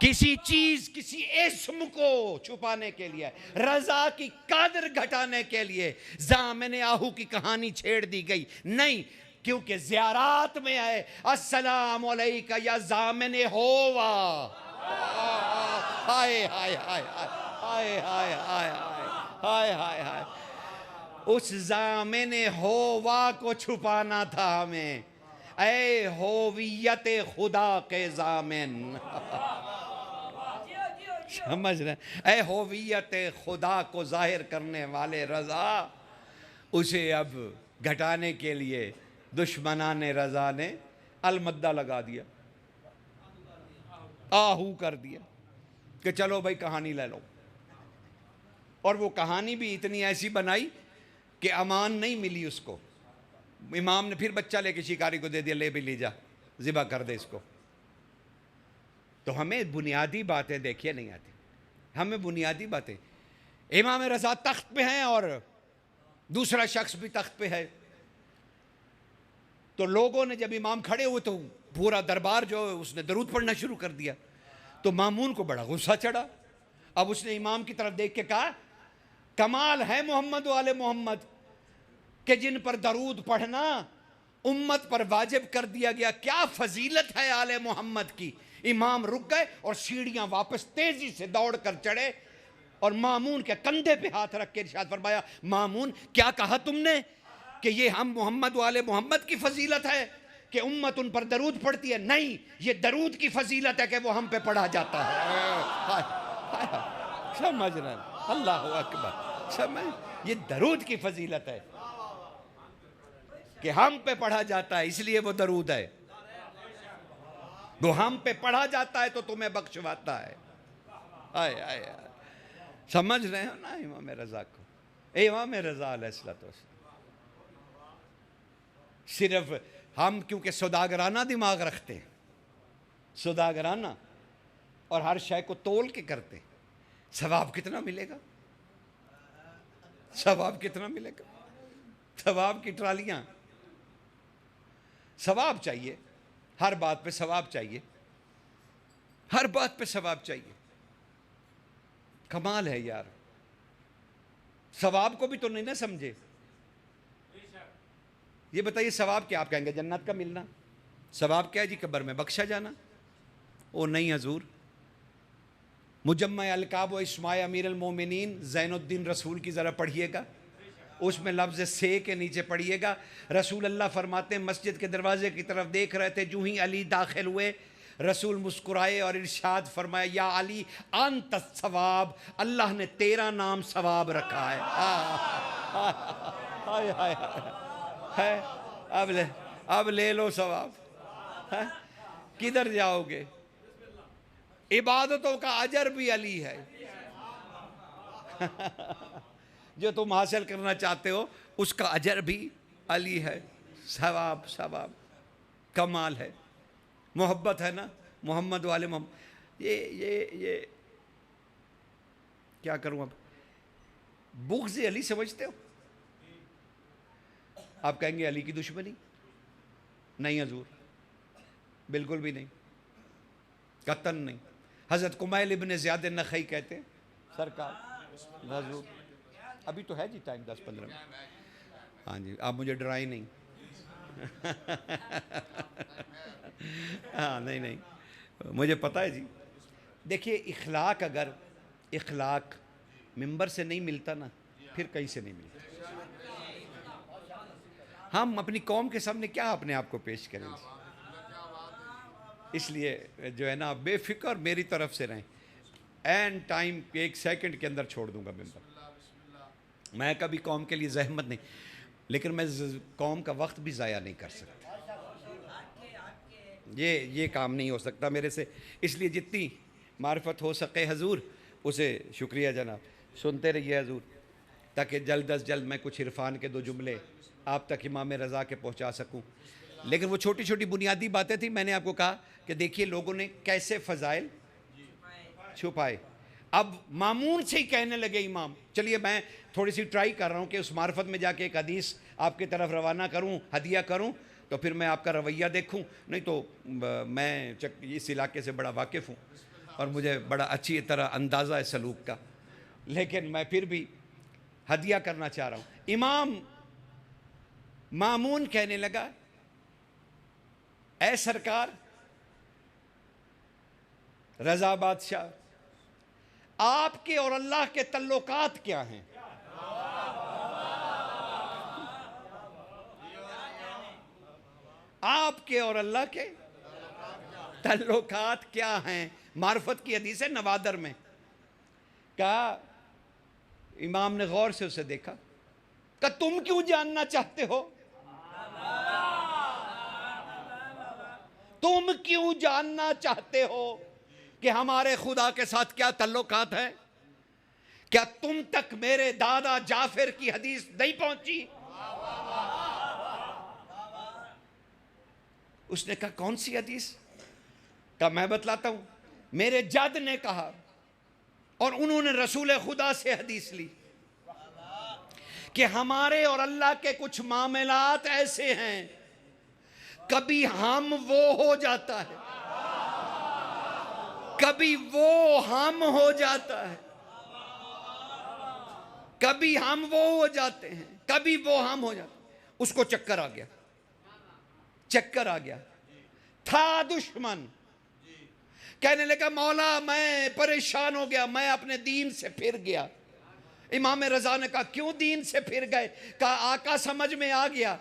کسی چیز، کسی اسم کو چھپانے کے لیے، رضا کی قدر گھٹانے کے لیے ضامن آہو کی کہانی چھیڑ دی گئی نہیں، کیونکہ زیارات میں ہے السلام علیکہ یا ضامن ہوا۔ ہائے ہائے ہائے ہائے ہائے ہائے ہائے ہائے ہائے، اس ضامن ہوا کو چھپانا تھا ہمیں، اے ہوویت خدا کے ضامن، سمجھ رہے ہیں؟ اے ہوویت خدا کو ظاہر کرنے والے رضا، اسے اب گھٹانے کے لیے دشمنان رضا نے المدہ لگا دیا، آہو کر دیا کہ چلو بھائی کہانی لے لو، اور وہ کہانی بھی اتنی ایسی بنائی کہ امان نہیں ملی اس کو۔ امام نے پھر بچہ لے کے شکاری کو دے دیا، لے بھی لی جا، ذبح کر دے اس کو۔ تو ہمیں بنیادی باتیں دیکھیے نہیں آتی، ہمیں بنیادی باتیں، امام رضا تخت پہ ہیں اور دوسرا شخص بھی تخت پہ ہے، تو لوگوں نے جب امام کھڑے ہوئے تو پورا دربار جو اس نے درود پڑھنا شروع کر دیا، تو مامون کو بڑا غصہ چڑھا۔ اب اس نے امام کی طرف دیکھ کے کہا کمال ہے محمد والے محمد کہ جن پر درود پڑھنا امت پر واجب کر دیا گیا، کیا فضیلت ہے آل محمد کی۔ امام رک گئے اور سیڑھیاں واپس تیزی سے دوڑ کر چڑھے، اور مامون کے کندھے پہ ہاتھ رکھ کے ارشاد فرمایا مامون کیا کہا تم نے کہ یہ ہم محمد والے محمد کی فضیلت ہے کہ امت ان پر درود پڑھتی ہے؟ نہیں، یہ درود کی فضیلت ہے کہ وہ ہم پہ پڑھا جاتا ہے۔ سمجھ رہے ہیں؟ اللہ اکبر، سمجھ، یہ درود کی فضیلت ہے کہ ہم پہ پڑھا جاتا ہے، اس لیے وہ درود ہے، وہ ہم پہ پڑھا جاتا ہے تو تمہیں بخشواتا ہے۔ آئے آئے آئے، سمجھ رہے ہیں نا امام رضا کو؟ امام رضا علیہ الصلوۃ والسلام، صرف ہم کیونکہ سوداگرانہ دماغ رکھتے ہیں، سوداگرانہ، اور ہر شے کو تول کے کرتے ہیں، ثواب کتنا ملے گا؟ ثواب کتنا ملے گا؟ ثواب کی ٹرالیاں، ثواب چاہیے، ہر بات پہ ثواب چاہیے، ہر بات پہ ثواب چاہیے۔ کمال ہے یار، ثواب کو بھی تو نہیں نہ سمجھے۔ یہ بتائیے ثواب کیا؟ آپ کہیں گے جنت کا ملنا، ثواب کیا ہے جی؟ قبر میں بخشا جانا۔ او نہیں حضور، مجمع القاب و اسماء امیر المومنین زین الدین رسول کی ذرا پڑھیے گا، اس میں لفظ سے کے نیچے پڑھیے گا، رسول اللہ فرماتے ہیں مسجد کے دروازے کی طرف دیکھ رہے تھے، جو ہی علی داخل ہوئے رسول مسکرائے اور ارشاد فرمایا یا علی انت الثواب، اللہ نے تیرا نام ثواب رکھا ہے۔ ہے اب لے لو ثواب، کدھر جاؤ گے؟ عبادتوں کا اجر بھی علی ہے، جو تم حاصل کرنا چاہتے ہو اس کا اجر بھی علی ہے، ثواب ثواب، کمال ہے، محبت ہے نا محمد والے محمد۔ یہ کیا کروں اب؟ بغض علی سمجھتے ہو؟ آپ کہیں گے علی کی دشمنی؟ نہیں حضور، بالکل بھی نہیں، قطعاً نہیں۔ حضرت کمیل ابن زیاد نخعی کہتے ہیں سرکار حضور ابھی تو ہے جی ٹائم 10-15 منٹ. ہاں جی آپ مجھے ڈرائیں نہیں. ہاں نہیں مجھے پتہ ہے جی. دیکھیے اخلاق اگر اخلاق ممبر سے نہیں ملتا نا پھر کہیں سے نہیں ملتا. ہم اپنی قوم کے سامنے کیا اپنے آپ کو پیش کریں گے؟ اس لیے جو ہے نا آپ بے فکر میری طرف سے رہیں. اینڈ ٹائم 1 سیکنڈ کے اندر چھوڑ دوں گا ممبر. میں کبھی قوم کے لیے زحمت نہیں, لیکن میں قوم کا وقت بھی ضائع نہیں کر سکتا. یہ کام نہیں ہو سکتا میرے سے. اس لیے جتنی معرفت ہو سکے حضور اسے شکریہ جناب سنتے رہیے حضور, تاکہ جلد از جلد میں کچھ عرفان کے 2 جملے آپ تک امام رضا کے پہنچا سکوں. لیکن وہ چھوٹی چھوٹی بنیادی باتیں تھیں. میں نے آپ کو کہا کہ دیکھیے لوگوں نے کیسے فضائل چھپائے. اب مامون سے ہی کہنے لگے امام. چلیے میں تھوڑی سی ٹرائی کر رہا ہوں کہ اس معرفت میں جا کے ایک حدیث آپ کی طرف روانہ کروں, ہدیہ کروں, تو پھر میں آپ کا رویہ دیکھوں. نہیں تو میں اس علاقے سے بڑا واقف ہوں اور مجھے بڑا اچھی طرح اندازہ ہے سلوک کا, لیکن میں پھر بھی ہدیہ کرنا چاہ رہا ہوں. امام مامون کہنے لگا اے سرکار رضا بادشاہ آپ کے اور اللہ کے تعلقات کیا ہیں؟ آپ کے اور اللہ کے تعلقات کیا ہیں؟ معرفت کی حدیث ہے نوادر میں. کہا امام نے غور سے اسے دیکھا, کہ تم کیوں جاننا چاہتے ہو؟ تم کیوں جاننا چاہتے ہو کہ ہمارے خدا کے ساتھ کیا تعلقات ہیں؟ کیا تم تک میرے دادا جعفر کی حدیث نہیں پہنچی؟ اس نے کہا کون سی حدیث؟ کہا میں بتلاتا ہوں. میرے جد نے کہا اور انہوں نے رسول خدا سے حدیث لی کہ ہمارے اور اللہ کے کچھ معاملات ایسے ہیں کبھی ہم وہ ہو جاتا ہے, کبھی وہ ہم ہو جاتا ہے, کبھی ہم وہ ہو جاتے ہیں, کبھی وہ ہم ہو جاتے ہیں. اس کو چکر آ گیا, چکر آ گیا. تھا دشمن, کہنے لگا مولا میں پریشان ہو گیا, میں اپنے دین سے پھر گیا. امام رضا نے کہا کیوں دین سے پھر گئے؟ کہا آقا سمجھ میں آ گیا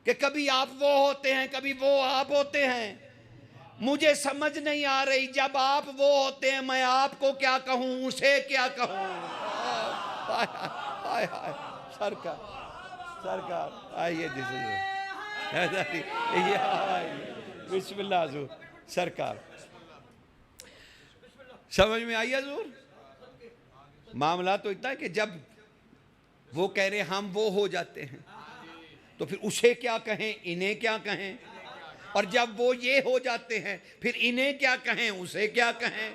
کہ کبھی آپ وہ ہوتے ہیں کبھی وہ آپ ہوتے ہیں. مجھے سمجھ نہیں آ رہی, جب آپ وہ ہوتے ہیں میں آپ کو کیا کہوں, اسے کیا کہوں. سرکار آئیے بسم اللہ حضور. سرکار سمجھ میں آئی حضور؟ معاملہ تو اتنا ہے کہ جب وہ کہہ رہے ہم وہ ہو جاتے ہیں تو پھر اسے کیا کہیں, انہیں کیا کہیں, اور جب وہ یہ ہو جاتے ہیں پھر انہیں کیا کہیں, اسے کیا کہیں.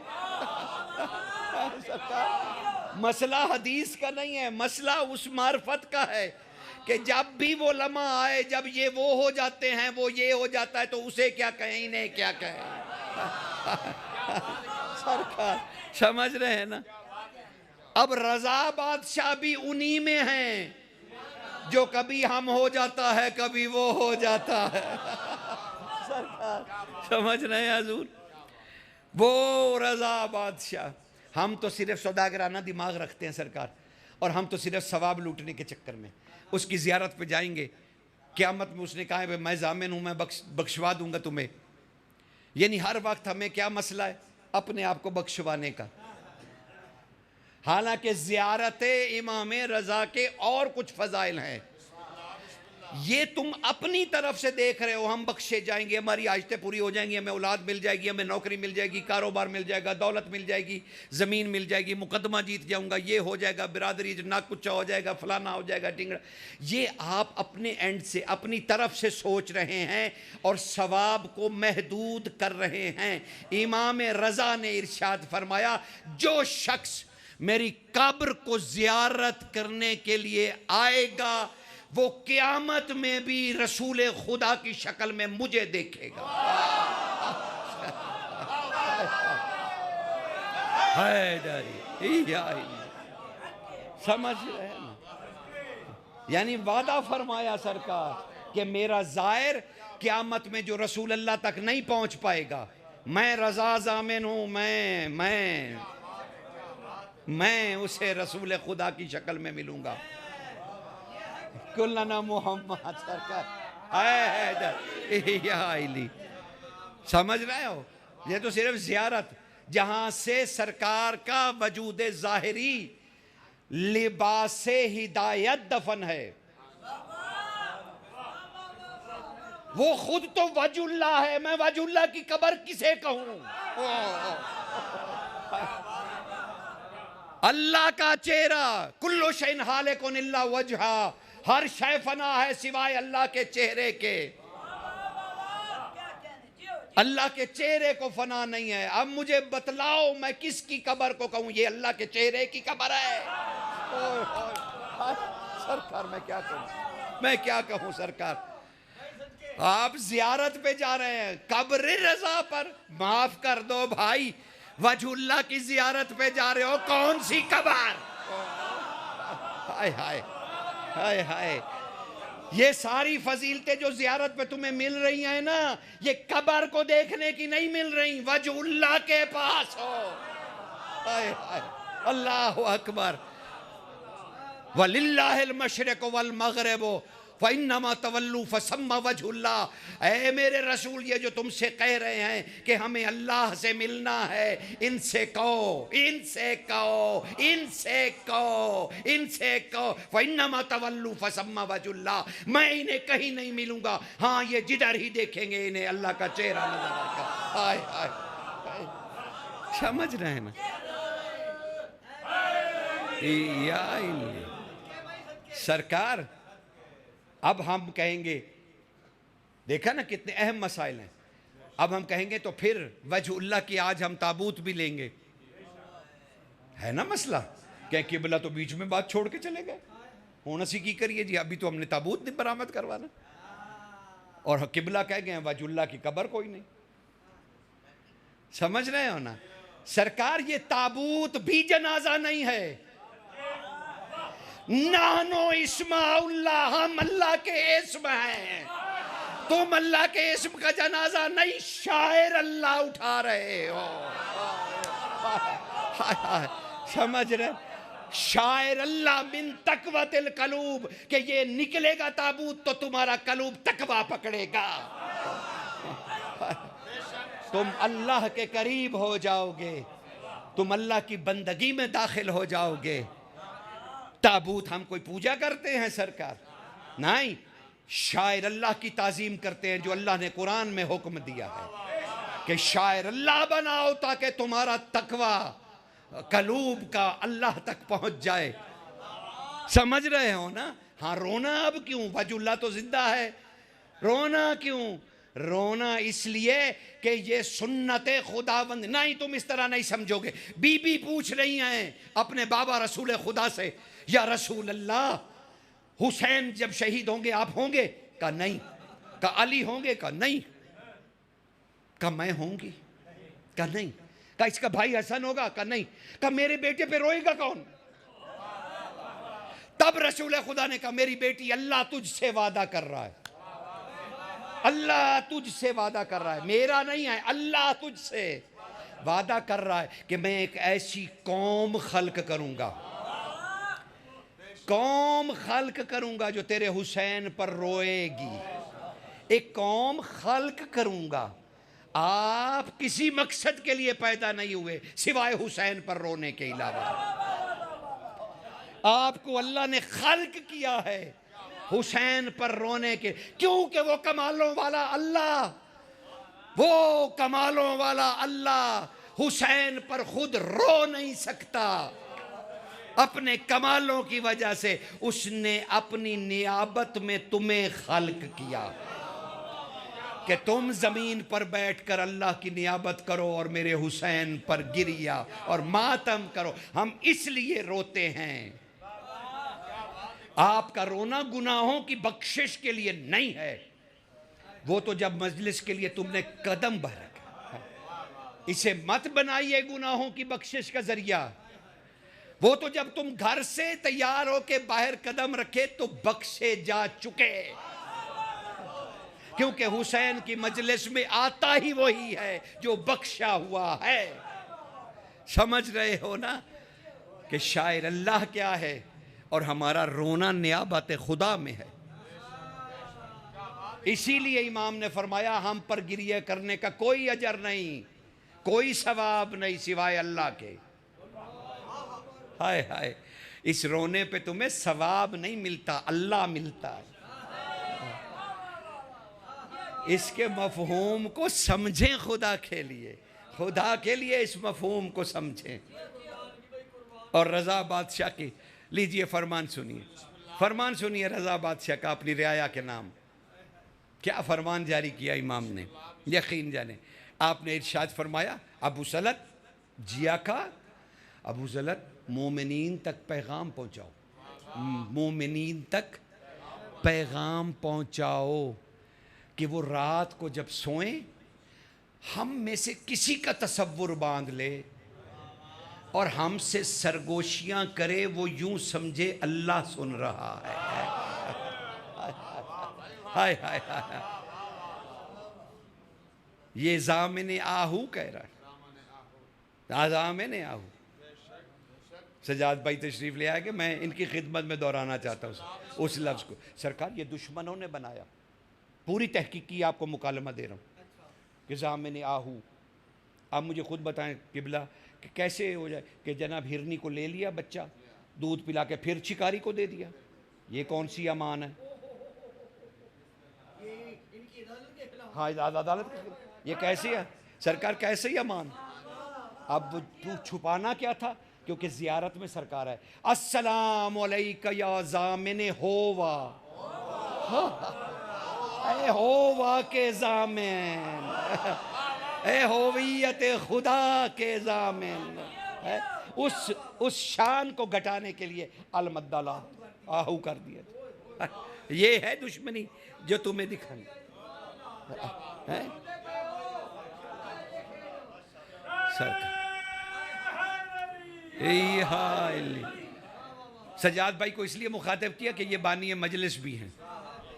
مسئلہ حدیث کا نہیں ہے, مسئلہ اس معرفت کا ہے کہ جب بھی وہ لمحہ آئے جب یہ وہ ہو جاتے ہیں وہ یہ ہو جاتا ہے تو اسے کیا کہیں, انہیں کیا کہیں. سرکار سمجھ رہے ہیں نا؟ اب رضا بادشاہ بھی انہی میں ہیں جو کبھی ہم ہو جاتا ہے کبھی وہ ہو جاتا ہے. سرکار سمجھ رہے ہیں حضور؟ وہ رضا بادشاہ. ہم تو صرف سوداگرانہ دماغ رکھتے ہیں سرکار, اور ہم تو صرف ثواب لوٹنے کے چکر میں اس کی زیارت پہ جائیں گے. قیامت میں اس نے کہا ہے میں ضامن ہوں, میں بخشوا دوں گا تمہیں. یعنی ہر وقت ہمیں کیا مسئلہ ہے؟ اپنے آپ کو بخشوانے کا. حالانکہ زیارت امام رضا کے اور کچھ فضائل ہیں, یہ تم اپنی طرف سے دیکھ رہے ہو ہم بخشے جائیں گے, ہماری عاجتیں پوری ہو جائیں گی, ہمیں اولاد مل جائے گی, ہمیں نوکری مل جائے گی, کاروبار مل جائے گا, دولت مل جائے گی, زمین مل جائے گی, مقدمہ جیت جاؤں گا, یہ ہو جائے گا, برادری ناک کچا ہو جائے گا, فلانا ہو جائے گا, ٹنگڑا. یہ آپ اپنے اینڈ سے اپنی طرف سے سوچ رہے ہیں اور ثواب کو محدود کر رہے ہیں. امام رضا نے ارشاد فرمایا جو شخص میری قبر کو زیارت کرنے کے لیے آئے گا وہ قیامت میں بھی رسول خدا کی شکل میں مجھے دیکھے گا. حیدری یا الہ، سمجھ رہے ہیں نا؟ یعنی وعدہ فرمایا سرکار کہ میرا زائر قیامت میں جو رسول اللہ تک نہیں پہنچ پائے گا، میں رضا ضامن ہوں، میں اسے رسول خدا کی شکل میں ملوں گا۔ کلنا محمد سرکار حیدر یا الہ، سمجھ رہے ہو؟ یہ تو صرف زیارت، جہاں سے سرکار کا وجود ظاہری لباس ہدایت دفن ہے، وہ خود تو وجہ اللہ ہے، میں وجہ اللہ کی قبر کسے کہوں؟ اللہ کا چہرہ، کل شیء ہالک الا وجہہ، ہر شے فنا ہے سوائے اللہ کے چہرے کے، اللہ کے چہرے کو فنا نہیں ہے۔ اب مجھے بتلاؤ میں کس کی قبر کو کہوں یہ اللہ کے چہرے کی قبر ہے؟ سرکار میں کیا کہوں سرکار؟ آپ زیارت پہ جا رہے ہیں قبر رضا پر، معاف کر دو بھائی، وجہ اللہ کی زیارت پہ جا رہے ہو، کون سی قبر؟ ہائے ہائے ہائے ہائے، یہ ساری فضیلتیں جو زیارت پہ تمہیں مل رہی ہیں نا، یہ قبر کو دیکھنے کی نہیں مل رہی، وجہ اللہ کے پاس ہو۔ ہائے ہائے، اللہ اکبر۔ وَلِلَّهِ الْمَشْرِقُ وَالْمَغْرِبُ فَإِنَّمَا تَوَلُّوا فَثَمَّ وَجْهُ اللَّهِ۔ اے میرے رسول، یہ جو تم سے کہہ رہے ہیں کہ ہمیں اللہ سے ملنا ہے، ان سے کہو فَإِنَّمَا تَوَلُّوا فَثَمَّ وَجْهُ اللَّهِ، میں انہیں کہیں نہیں ملوں گا، ہاں یہ جدھر ہی دیکھیں گے انہیں اللہ کا چہرہ نظر آئے گا۔ ہائے ہائے، سمجھ رہے ہیں نا؟ یا الہ، سرکار اب ہم کہیں گے، دیکھا نا کتنے اہم مسائل ہیں، اب ہم کہیں گے تو پھر وجہ اللہ کی آج ہم تابوت بھی لیں گے، ہے نا مسئلہ؟ کہ قبلہ تو بیچ میں بات چھوڑ کے چلے گئے، ہونا سی کی کریے جی، ابھی تو ہم نے تابوت نہیں برآمد کروانا، اور قبلہ کہہ گئے وجہ اللہ کی قبر کوئی نہیں، سمجھ رہے ہو نا؟ سرکار یہ تابوت بھی جنازہ نہیں ہے، نحنو اسماء اللہ، ہم اللہ کے اسم ہیں، تم اللہ کے اسم کا جنازہ نہیں، شاعر اللہ اٹھا رہے ہو۔ سمجھ رہے؟ شاعر اللہ من تقوت القلوب، کہ یہ نکلے گا تابوت تو تمہارا قلوب تقوی پکڑے گا، تم اللہ کے قریب ہو جاؤ گے، تم اللہ کی بندگی میں داخل ہو جاؤ گے۔ تابوت ہم کوئی پوجا کرتے ہیں سرکار؟ نہیں، شاعر اللہ کی تعظیم کرتے ہیں جو اللہ نے قرآن میں حکم دیا ہے کہ شاعر اللہ بناؤ تاکہ تمہارا تقوی قلوب کا اللہ تک پہنچ جائے۔ سمجھ رہے ہو نا؟ ہاں، رونا اب کیوں؟ وجہ اللہ تو زندہ ہے، رونا کیوں؟ رونا اس لیے کہ یہ سنت خداوند، نہیں تم اس طرح نہیں سمجھو گے۔ بی بی پوچھ رہی ہیں اپنے بابا رسول خدا سے، یا رسول اللہ حسین جب شہید ہوں گے آپ ہوں گے؟ کہا نہیں۔ کہا علی ہوں گے؟ کہا نہیں۔ کہا میں ہوں گی؟ کہا نہیں۔ کہا اس کا بھائی حسن ہوگا؟ کہا نہیں۔ کہا میرے بیٹے پہ روئے گا کون؟ تب رسول خدا نے کہا میری بیٹی اللہ تجھ سے وعدہ کر رہا ہے، اللہ تجھ سے وعدہ کر رہا ہے، میرا نہیں ہے، اللہ تجھ سے وعدہ کر رہا ہے کہ میں ایک ایسی قوم خلق کروں گا، قوم خلق کروں گا جو تیرے حسین پر روئے گی، ایک قوم خلق کروں گا۔ آپ کسی مقصد کے لیے پیدا نہیں ہوئے سوائے حسین پر رونے کے علاوہ، آپ کو اللہ نے خلق کیا ہے حسین پر رونے کے، کیونکہ وہ کمالوں والا اللہ، وہ کمالوں والا اللہ حسین پر خود رو نہیں سکتا، اپنے کمالوں کی وجہ سے اس نے اپنی نیابت میں تمہیں خلق کیا کہ تم زمین پر بیٹھ کر اللہ کی نیابت کرو اور میرے حسین پر گریا اور ماتم کرو۔ ہم اس لیے روتے ہیں، آپ کا رونا گناہوں کی بخشش کے لیے نہیں ہے، وہ تو جب مجلس کے لیے تم نے قدم بھر رکھا، اسے مت بنائیے گناہوں کی بخشش کا ذریعہ. وہ تو جب تم گھر سے تیار ہو کے باہر قدم رکھے تو بخشے جا چکے، کیونکہ حسین کی مجلس میں آتا ہی وہی ہے جو بخشا ہوا ہے. سمجھ رہے ہو نا کہ شاعر اللہ کیا ہے اور ہمارا رونا نیابت خدا میں ہے. اسی لیے امام نے فرمایا ہم پر گریہ کرنے کا کوئی اجر نہیں، کوئی ثواب نہیں سوائے اللہ کے. ہائے ہائے، اس رونے پہ تمہیں ثواب نہیں ملتا، اللہ ملتا ہے. اس کے مفہوم کو سمجھیں، خدا کے لیے اس مفہوم کو سمجھیں. اور رضا بادشاہ کی لیجئے فرمان سنیے رضا بادشاہ کا اپنی رعایا کے نام. کیا فرمان جاری کیا امام نے، یقین جانے. آپ نے ارشاد فرمایا ابو سلط جیا کا، ابو سلط مومنین تک پیغام پہنچاؤ، مومنین تک پیغام پہنچاؤ کہ وہ رات کو جب سوئیں ہم میں سے کسی کا تصور باندھ لے اور ہم سے سرگوشیاں کرے، وہ یوں سمجھے اللہ سن رہا ہے. ہائے ہائے ہائے، یہ ضامن آہو کہہ رہا ہے، ضامن آہو. سجاد بھائی تشریف لے آئے کہ میں ان کی خدمت میں دہرانا چاہتا ہوں اس لفظ کو. سرکار یہ دشمنوں نے بنایا، پوری تحقیق کی، آپ کو مکالمہ دے رہا ہوں کہ ضامن آہو. آپ مجھے خود بتائیں قبلہ کہ کیسے ہو جائے کہ جناب ہرنی کو لے لیا بچہ، دودھ پلا کے پھر شکاری کو دے دیا. یہ کون سی امان ہے؟ ہاں عدالت یہ کیسی ہے سرکار، کیسے ہی امان؟ اب تو چھپانا کیا تھا؟ کیونکہ زیارت میں سرکار ہے. السلام علیکہ یا ضامن ہوا، اے ہوا کے ضامن، اے ہویت خدا کے ضامن. اس شان کو گھٹانے کے لیے المدلہ آہو کر دیا. یہ ہے دشمنی جو تمہیں دکھانی. سجاد بھائی کو اس لیے مخاطب کیا کہ یہ بانی مجلس بھی ہیں،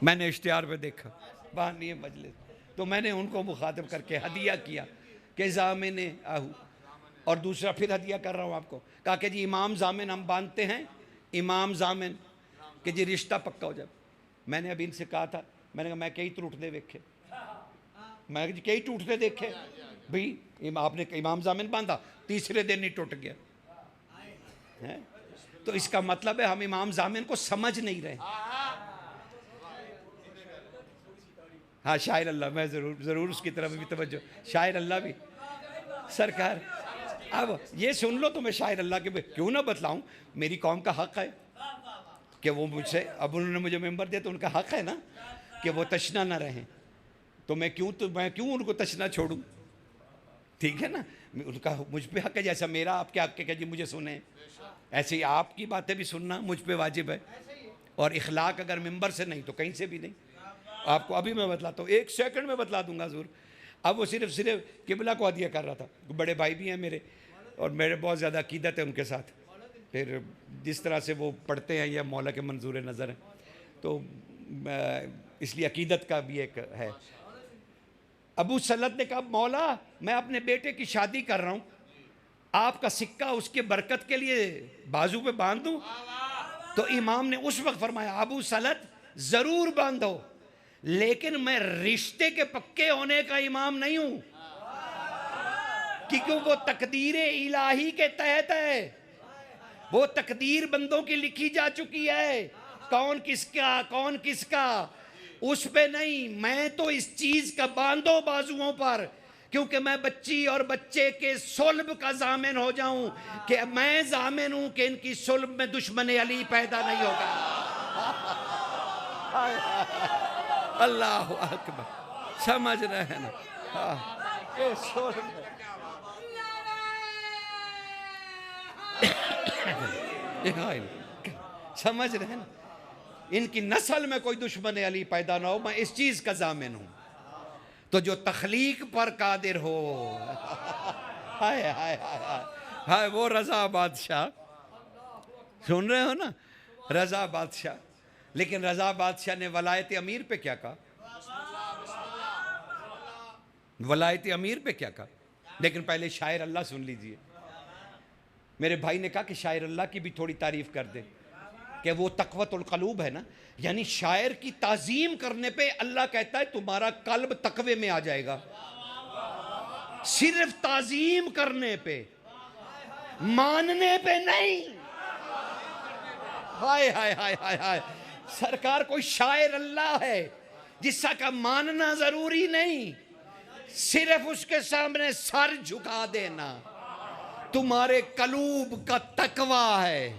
میں نے اشتہار پہ دیکھا بانی مجلس، تو میں نے ان کو مخاطب کر کے ہدیہ کیا کہ ضامن آہو. اور دوسرا پھر ہدیہ کر رہا ہوں آپ کو، کہا کہ جی امام ضامن ہم باندھتے ہیں، امام ضامن کہ جی رشتہ پکا ہو جائے. میں نے اب ان سے کہا تھا، میں نے کہا میں کئی ٹوٹتے دیکھے، میں کئی ٹوٹتے دیکھے بھئی. آپ نے امام ضامن باندھا، تیسرے دن ہی ٹوٹ گیا. تو اس کا مطلب ہے ہم امام ضامن کو سمجھ نہیں رہے. ہاں شاعر اللہ، میں ضرور اس کی طرف بھی توجہ. شاعر اللہ بھی سرکار، اب یہ سن لو تو میں شاعر اللہ کے کیوں نہ بتلاؤں. میری قوم کا حق ہے کہ وہ مجھ سے، اب انہوں نے مجھے ممبر دیا تو ان کا حق ہے نا کہ وہ تشنا نہ رہیں. تو میں کیوں ان کو تشنا چھوڑوں؟ ٹھیک ہے نا، ان کا مجھ پہ حق ہے، جیسا میرا آپ کے حق ہے کہ جی مجھے سنیں، ایسے ہی آپ کی باتیں بھی سننا مجھ پہ واجب ہے. اور اخلاق اگر ممبر سے نہیں تو کہیں سے بھی نہیں. آپ کو ابھی میں بتلاتا ہوں، 1 سیکنڈ میں بتلا دوں گا حضور. اب وہ صرف قبلہ کو ہدیہ کر رہا تھا. بڑے بھائی بھی ہیں میرے اور میرے بہت زیادہ عقیدت ہے ان کے ساتھ، پھر جس طرح سے وہ پڑھتے ہیں یا مولا کے منظور نظر ہیں تو اس لیے عقیدت کا بھی ایک ہے. ابو سلط نے کہا مولا میں اپنے بیٹے کی شادی کر رہا ہوں، آپ کا سکہ اس کے برکت کے لیے بازو پہ باندھ دوں؟ تو امام نے اس وقت فرمایا ابو سلط ضرور باندھو، لیکن میں رشتے کے پکے ہونے کا امام نہیں ہوں، کیونکہ وہ تقدیر الہی کے تحت ہے. وہ تقدیر بندوں کی لکھی جا چکی ہے، کون کس کا اس پہ نہیں. میں تو اس چیز کا باندھو بازوؤں پر، کیونکہ میں بچی اور بچے کے صلب کا ضامن ہو جاؤں، کہ میں ضامن ہوں کہ ان کی صلب میں دشمن علی پیدا نہیں ہوگا. اللہ اکبر، سمجھ رہے ہیں نا؟ سمجھ رہے ہیں نا؟ ان کی نسل میں کوئی دشمن علی پیدا نہ ہو، میں اس چیز کا ضامن ہوں. تو جو تخلیق پر قادر ہو، ہائے ہائے ہائے ہائے، وہ رضا بادشاہ، سن رہے ہو نا، رضا بادشاہ. لیکن رضا بادشاہ نے ولایت امیر پہ کیا کہا؟ ولایت امیر پہ کیا کہا؟ لیکن پہلے شاعر اللہ سن لیجئے. میرے بھائی نے کہا کہ شاعر اللہ کی بھی تھوڑی تعریف کر دے، کہ وہ تقوت القلوب ہے نا، یعنی شاعر کی تعظیم کرنے پہ اللہ کہتا ہے تمہارا قلب تقوی میں آ جائے گا. صرف تعظیم کرنے پہ، ماننے پہ نہیں. ہائے ہائے ہائے ہائے ہائے، سرکار کوئی شاعر اللہ ہے جس کا ماننا ضروری نہیں، صرف اس کے سامنے سر جھکا دینا تمہارے قلوب کا تقوی ہے.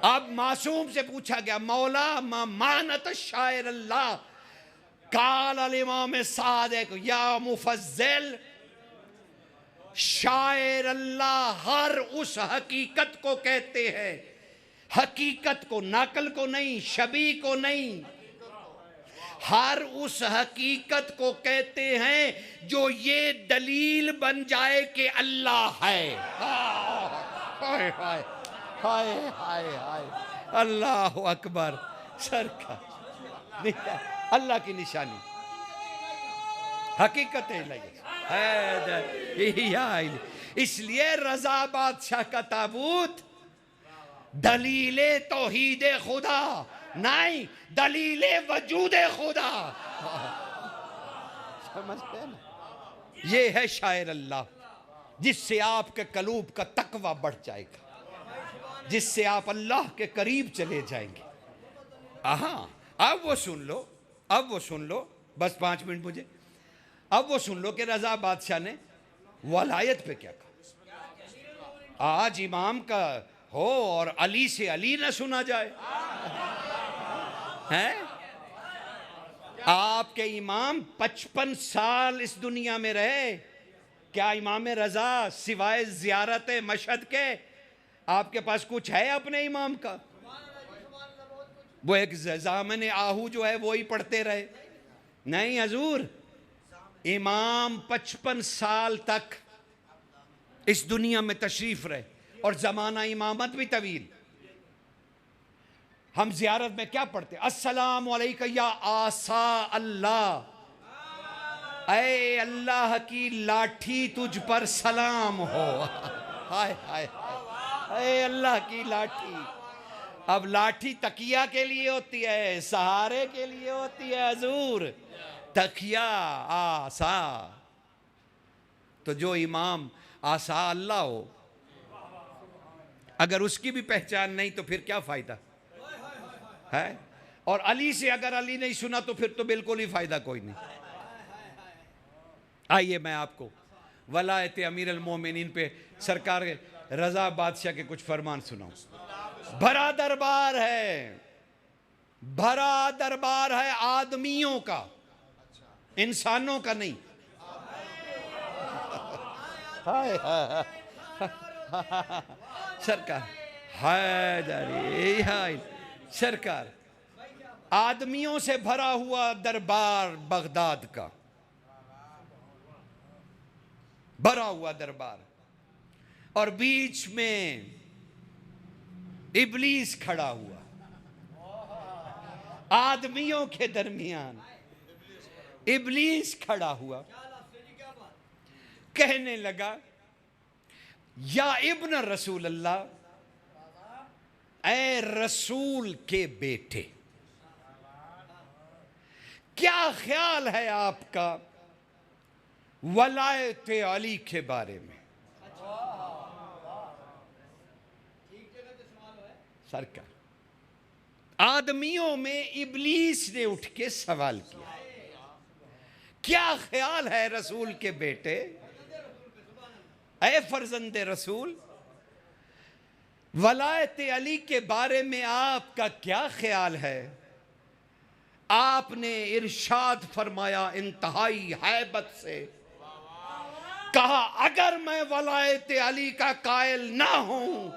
اب معصوم سے پوچھا گیا مولا ما مانت شاعر اللہ، قال الامام صادق یا مفضل، شاعر اللہ ہر اس حقیقت کو کہتے ہیں، حقیقت کو، نقل کو نہیں، شبیہ کو نہیں، ہر اس حقیقت کو کہتے ہیں جو یہ دلیل بن جائے کہ اللہ ہے. ہائے ہائے ہائے ہائے ہائے، اللہ اکبر. سرکار اللہ کی نشانی، حقیقت الہی. اس لیے رضا بادشاہ کا تابوت دلیل توحید خدا نہیں، دلیل وجود خدا. سمجھتے ہیں نا؟ یہ ہے شاعر اللہ، جس سے آپ کے قلوب کا تقوی بڑھ جائے گا، جس سے آپ اللہ کے قریب چلے جائیں گے. ہاں اب وہ سن لو، اب وہ سن لو، بس 5 منٹ مجھے. اب وہ سن لو کہ رضا بادشاہ نے ولایت پہ کیا کہا. آج امام کا ہو اور علی سے علی نہ سنا جائے. ہیں آپ کے امام 55 سال اس دنیا میں رہے. کیا امام رضا سوائے زیارت مشہد کے آپ کے پاس کچھ ہے اپنے امام کا؟ وہ ایک زامن آہو جو ہے وہی پڑھتے رہے؟ نہیں حضور، امام 55 سال تک اس دنیا میں تشریف رہے، اور زمانہ امامت بھی طویل. ہم زیارت میں کیا پڑھتے؟ السلام علیکہ یا آسا اللہ، اے اللہ کی لاٹھی تجھ پر سلام ہو. ہائے ہائے اے اللہ کی لاٹھی. اب لاٹھی تکیہ کے لیے ہوتی ہے، سہارے کے لیے ہوتی ہے حضور. تکیہ آسا، تو جو امام آسا اللہ ہو، اگر اس کی بھی پہچان نہیں تو پھر کیا فائدہ ہے؟ اور علی سے اگر علی نہیں سنا تو پھر تو بالکل ہی فائدہ کوئی نہیں. آئیے میں آپ کو ولایت امیر المومنین پہ سرکار رضا بادشاہ کے کچھ فرمان سناؤں. بھرا دربار ہے، بھرا دربار ہے آدمیوں کا، انسانوں کا نہیں. سرکار حیدری، سرکار آدمیوں سے بھرا ہوا دربار بغداد کا، بھرا ہوا دربار، اور بیچ میں ابلیس کھڑا ہوا. آدمیوں کے درمیان ابلیس کھڑا ہوا، کہنے لگا یا ابن رسول اللہ، اے رسول کے بیٹے، کیا خیال ہے آپ کا ولایت علی کے بارے میں؟ سرکار آدمیوں میں ابلیس نے اٹھ کے سوال کیا، کیا خیال ہے رسول کے بیٹے، اے فرزند رسول، ولایت علی کے بارے میں آپ کا کیا خیال ہے؟ آپ نے ارشاد فرمایا انتہائی ہیبت سے، کہا اگر میں ولایت علی کا قائل نہ ہوں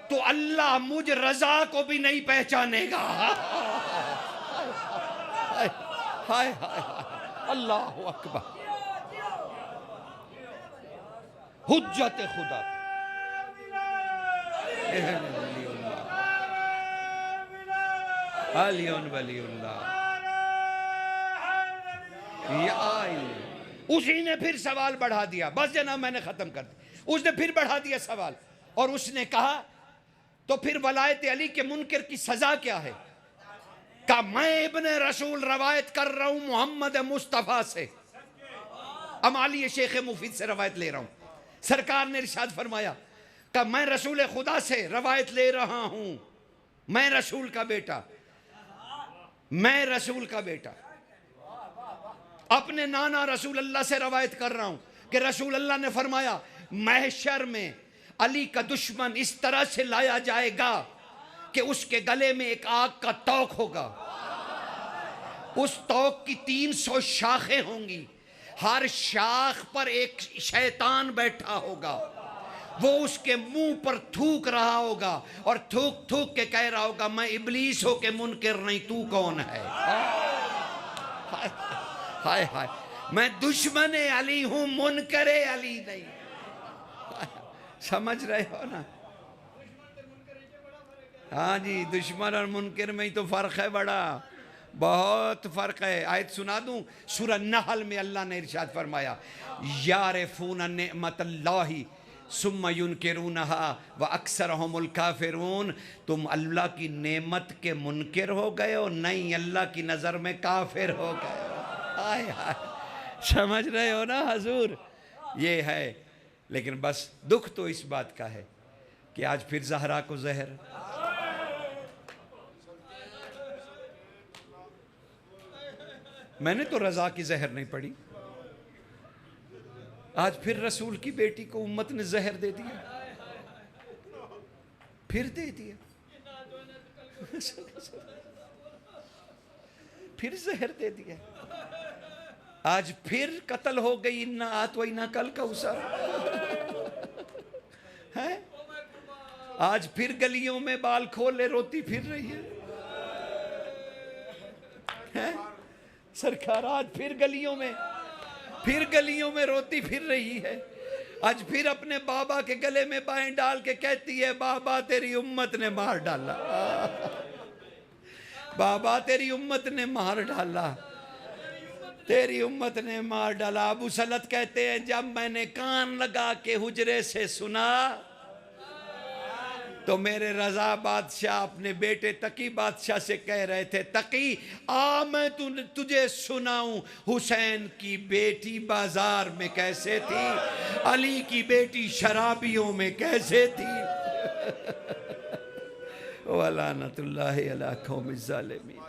تو اللہ مجھ رضا کو بھی نہیں پہچانے گا. اللہ اکبر، حجت خدا، علی ولی اللہ، اسی نے پھر سوال بڑھا دیا، بس جناب میں نے ختم کر دیا، اس نے پھر بڑھا دیا سوال، اور اس نے کہا تو پھر ولایت علی کے منکر کی سزا کیا ہے؟ کہ میں ابن رسول روایت کر رہا ہوں محمد مصطفیٰ سے، امالی شیخ مفید سے روایت لے رہا ہوں، سرکار نے ارشاد فرمایا کہ میں رسول خدا سے روایت لے رہا ہوں، میں رسول کا بیٹا، میں رسول کا بیٹا اپنے نانا رسول اللہ سے روایت کر رہا ہوں کہ رسول اللہ نے فرمایا محشر میں علی کا دشمن اس طرح سے لایا جائے گا کہ اس کے گلے میں ایک آگ کا توق ہوگا، اس توق کی 300 شاخیں ہوں گی، ہر شاخ پر ایک شیطان بیٹھا ہوگا، وہ اس کے منہ پر تھوک رہا ہوگا اور تھوک تھوک کے کہہ رہا ہوگا میں ابلیس ہو کے منکر نہیں، تو کون ہے؟ ہائے ہائے، میں دشمن علی ہوں، منکر علی نہیں۔ سمجھ رہے ہو نا؟ ہاں جی، دشمن اور منکر میں ہی تو فرق ہے، بڑا بہت فرق ہے۔ آیت سنا دوں، سورہ نحل میں اللہ نے ارشاد فرمایا یعرفون نعمت اللہ ثم ینکرونہا واکثرہم الکافرون، تم اللہ کی نعمت کے منکر ہو گئے ہو؟ نہیں، اللہ کی نظر میں کافر ہو گئے ہو۔ آئے آئے، سمجھ رہے ہو نا حضور؟ یہ ہے، لیکن بس دکھ تو اس بات کا ہے کہ آج پھر زہرا کو زہر، میں نے تو رضا کی زہر نہیں پڑھی، آج پھر رسول کی بیٹی کو امت نے زہر دے دیا، پھر دے دیا، پھر زہر دے دیا، آج پھر قتل ہو گئی اِنَّا أَعْطَيْنَاكَ الْكَوْثَرَ، ہے؟ آج پھر گلیوں میں بال کھولے روتی پھر رہی ہے، سرکار آج پھر گلیوں میں روتی پھر رہی ہے، آج پھر اپنے بابا کے گلے میں بائیں ڈال کے کہتی ہے بابا تیری امت نے مار ڈالا، بابا تیری امت نے مار ڈالا، تیری امت نے مار ڈالا۔ ابو سلط کہتے ہیں جب میں نے کان لگا کے حجرے سے سنا تو میرے رضا بادشاہ اپنے بیٹے تقی بادشاہ سے کہہ رہے تھے تقی آ میں تجھے سناؤں حسین کی بیٹی بازار میں کیسے تھی، علی کی بیٹی شرابیوں میں کیسے تھی۔ وَلَعْنَةُ اللَّهِ عَلَىٰ قَوْمِ الظَّالِمِينَ۔